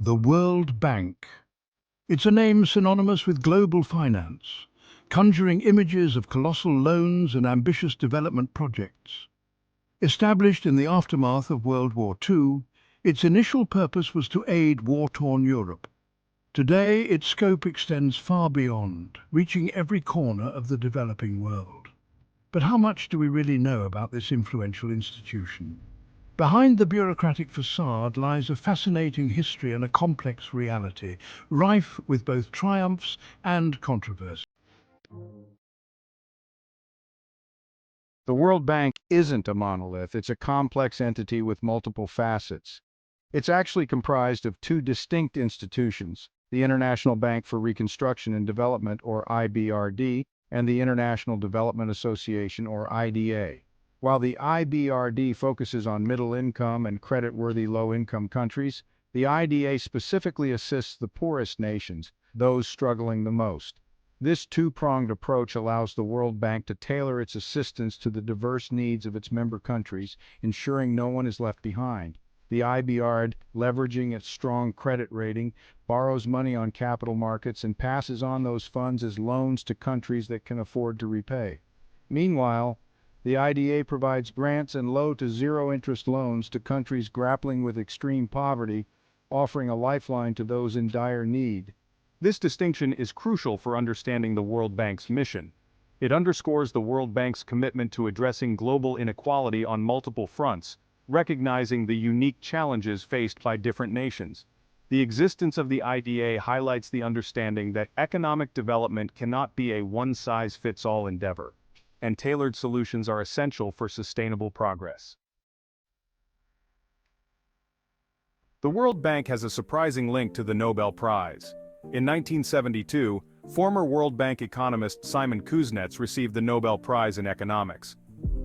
The World Bank. It's a name synonymous with global finance, conjuring images of colossal loans and ambitious development projects. Established in the aftermath of World War II, its initial purpose was to aid war-torn Europe. Today, its scope extends far beyond, reaching every corner of the developing world. But how much do we really know about this influential institution? Behind the bureaucratic facade lies a fascinating history and a complex reality, rife with both triumphs and controversy. The World Bank isn't a monolith, it's a complex entity with multiple facets. It's actually comprised of two distinct institutions, the International Bank for Reconstruction and Development, or IBRD, and the International Development Association, or IDA. While the IBRD focuses on middle-income and credit-worthy low-income countries, the IDA specifically assists the poorest nations, those struggling the most. This two-pronged approach allows the World Bank to tailor its assistance to the diverse needs of its member countries, ensuring no one is left behind. The IBRD, leveraging its strong credit rating, borrows money on capital markets and passes on those funds as loans to countries that can afford to repay. Meanwhile, the IDA provides grants and low to zero-interest loans to countries grappling with extreme poverty, offering a lifeline to those in dire need. This distinction is crucial for understanding the World Bank's mission. It underscores the World Bank's commitment to addressing global inequality on multiple fronts, recognizing the unique challenges faced by different nations. The existence of the IDA highlights the understanding that economic development cannot be a one-size-fits-all endeavor, and tailored solutions are essential for sustainable progress. The World Bank has a surprising link to the Nobel Prize. In 1972, former World Bank economist Simon Kuznets received the Nobel Prize in Economics.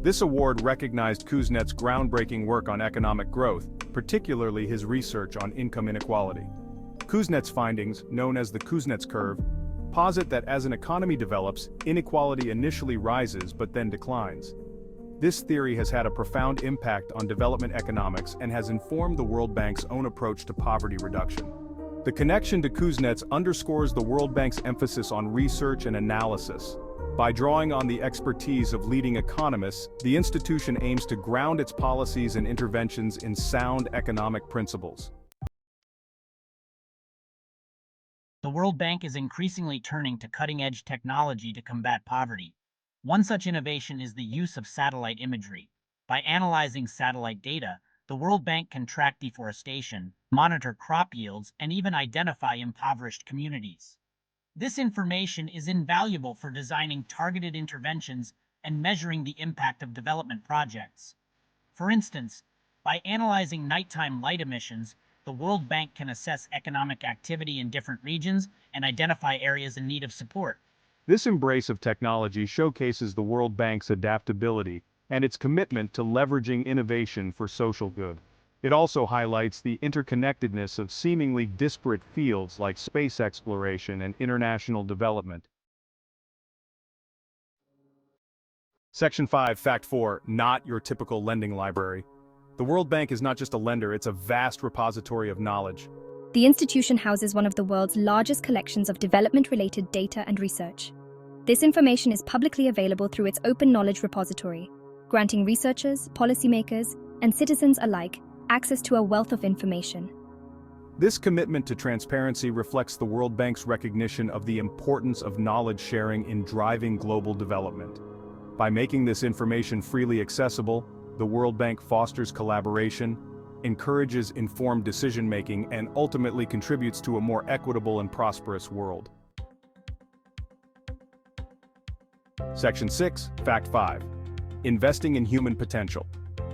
This award recognized Kuznets' groundbreaking work on economic growth, particularly his research on income inequality. Kuznets' findings, known as the Kuznets curve, posit that as an economy develops, inequality initially rises but then declines. This theory has had a profound impact on development economics and has informed the World Bank's own approach to poverty reduction. The connection to Kuznets underscores the World Bank's emphasis on research and analysis. By drawing on the expertise of leading economists, the institution aims to ground its policies and interventions in sound economic principles. The World Bank is increasingly turning to cutting-edge technology to combat poverty. One such innovation is the use of satellite imagery. By analyzing satellite data, the World Bank can track deforestation, monitor crop yields, and even identify impoverished communities. This information is invaluable for designing targeted interventions and measuring the impact of development projects. For instance, by analyzing nighttime light emissions, the World Bank can assess economic activity in different regions and identify areas in need of support. This embrace of technology showcases the World Bank's adaptability and its commitment to leveraging innovation for social good. It also highlights the interconnectedness of seemingly disparate fields like space exploration and international development. Section 5, Fact 4, not your typical lending library. The World Bank is not just a lender, it's a vast repository of knowledge. The institution houses one of the world's largest collections of development-related data and research. This information is publicly available through its open knowledge repository, granting researchers, policymakers, and citizens alike access to a wealth of information. This commitment to transparency reflects the World Bank's recognition of the importance of knowledge sharing in driving global development. By making this information freely accessible, the World Bank fosters collaboration, encourages informed decision-making, and ultimately contributes to a more equitable and prosperous world. Section 6, Fact 5. Investing in human potential.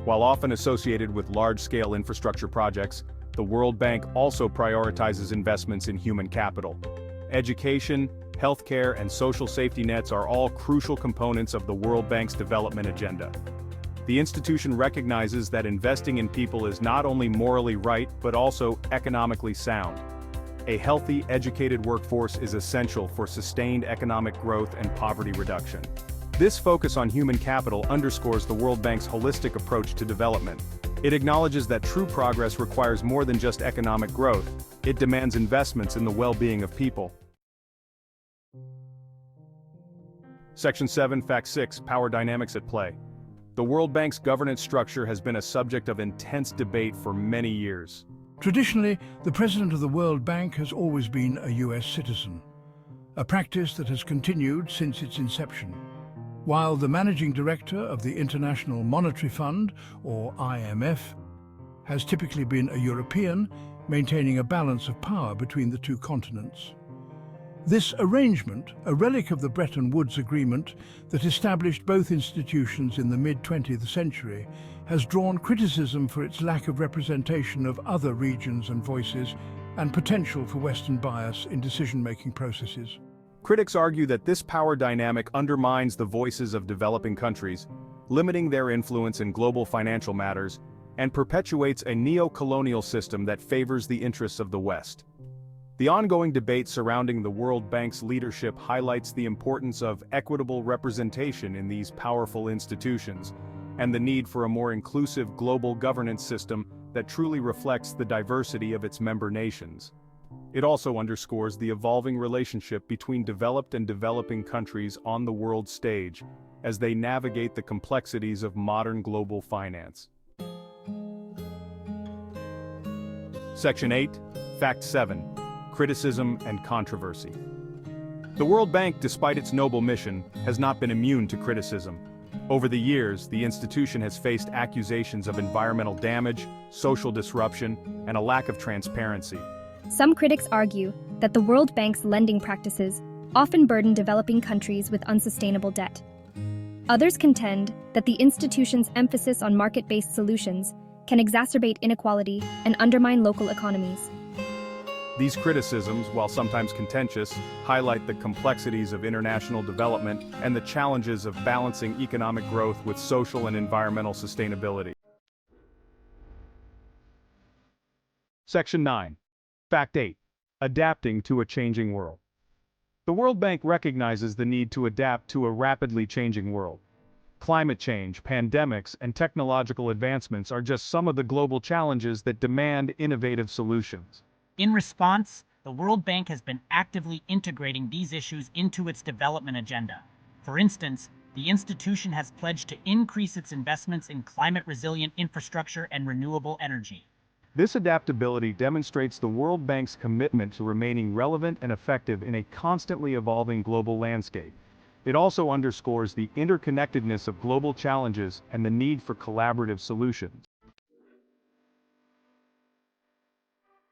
While often associated with large-scale infrastructure projects, the World Bank also prioritizes investments in human capital. Education, healthcare, and social safety nets are all crucial components of the World Bank's development agenda. The institution recognizes that investing in people is not only morally right, but also economically sound. A healthy, educated workforce is essential for sustained economic growth and poverty reduction. This focus on human capital underscores the World Bank's holistic approach to development. It acknowledges that true progress requires more than just economic growth. It demands investments in the well-being of people. Section 7, Fact 6, Power Dynamics at Play. The World Bank's governance structure has been a subject of intense debate for many years. Traditionally, the president of the World Bank has always been a US citizen, a practice that has continued since its inception. While the managing director of the International Monetary Fund, or IMF, has typically been a European, maintaining a balance of power between the two continents. This arrangement, a relic of the Bretton Woods Agreement that established both institutions in the mid-20th century, has drawn criticism for its lack of representation of other regions and voices and potential for Western bias in decision-making processes. Critics argue that this power dynamic undermines the voices of developing countries, limiting their influence in global financial matters, and perpetuates a neo-colonial system that favors the interests of the West. The ongoing debate surrounding the World Bank's leadership highlights the importance of equitable representation in these powerful institutions, and the need for a more inclusive global governance system that truly reflects the diversity of its member nations. It also underscores the evolving relationship between developed and developing countries on the world stage, as they navigate the complexities of modern global finance. Section 8, Fact 7, Criticism and Controversy. The World Bank, despite its noble mission, has not been immune to criticism. Over the years, the institution has faced accusations of environmental damage, social disruption, and a lack of transparency. Some critics argue that the World Bank's lending practices often burden developing countries with unsustainable debt. Others contend that the institution's emphasis on market-based solutions can exacerbate inequality and undermine local economies. These criticisms, while sometimes contentious, highlight the complexities of international development and the challenges of balancing economic growth with social and environmental sustainability. Section 9. Fact 8. Adapting to a changing world. The World Bank recognizes the need to adapt to a rapidly changing world. Climate change, pandemics, and technological advancements are just some of the global challenges that demand innovative solutions. In response, the World Bank has been actively integrating these issues into its development agenda. For instance, the institution has pledged to increase its investments in climate-resilient infrastructure and renewable energy. This adaptability demonstrates the World Bank's commitment to remaining relevant and effective in a constantly evolving global landscape. It also underscores the interconnectedness of global challenges and the need for collaborative solutions.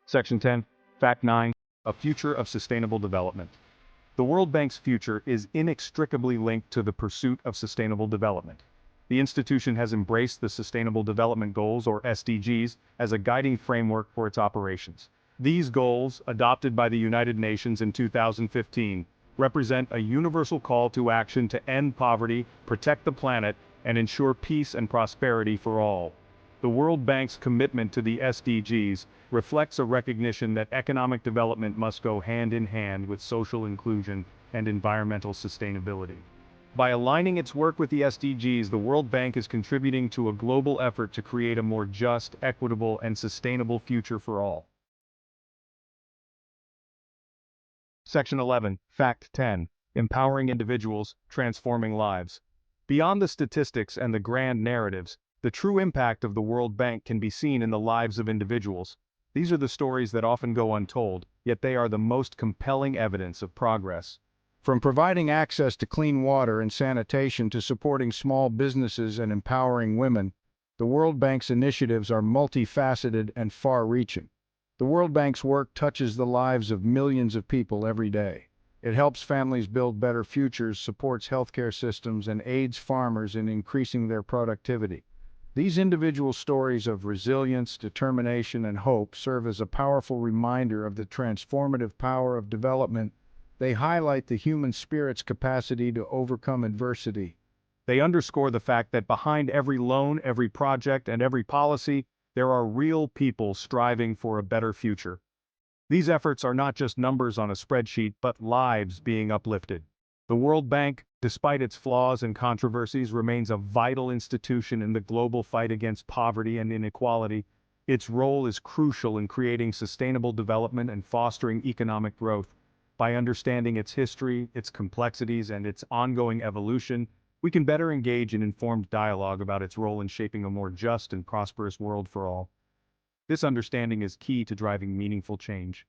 Section 10, Fact 9, A Future of Sustainable Development. The World Bank's future is inextricably linked to the pursuit of sustainable development. The institution has embraced the Sustainable Development Goals, or SDGs, as a guiding framework for its operations. These goals, adopted by the United Nations in 2015, represent a universal call to action to end poverty, protect the planet, and ensure peace and prosperity for all. The World Bank's commitment to the SDGs reflects a recognition that economic development must go hand in hand with social inclusion and environmental sustainability. By aligning its work with the SDGs, the World Bank is contributing to a global effort to create a more just, equitable, and sustainable future for all. Section 11, Fact 10, Empowering Individuals, Transforming Lives. Beyond the statistics and the grand narratives, the true impact of the World Bank can be seen in the lives of individuals. These are the stories that often go untold, yet they are the most compelling evidence of progress. From providing access to clean water and sanitation to supporting small businesses and empowering women, the World Bank's initiatives are multifaceted and far-reaching. The World Bank's work touches the lives of millions of people every day. It helps families build better futures, supports healthcare systems, and aids farmers in increasing their productivity. These individual stories of resilience, determination, and hope serve as a powerful reminder of the transformative power of development. They highlight the human spirit's capacity to overcome adversity. They underscore the fact that behind every loan, every project, and every policy, there are real people striving for a better future. These efforts are not just numbers on a spreadsheet, but lives being uplifted. The World Bank, despite its flaws and controversies, remains a vital institution in the global fight against poverty and inequality. Its role is crucial in creating sustainable development and fostering economic growth. By understanding its history, its complexities, and its ongoing evolution, we can better engage in informed dialogue about its role in shaping a more just and prosperous world for all. This understanding is key to driving meaningful change.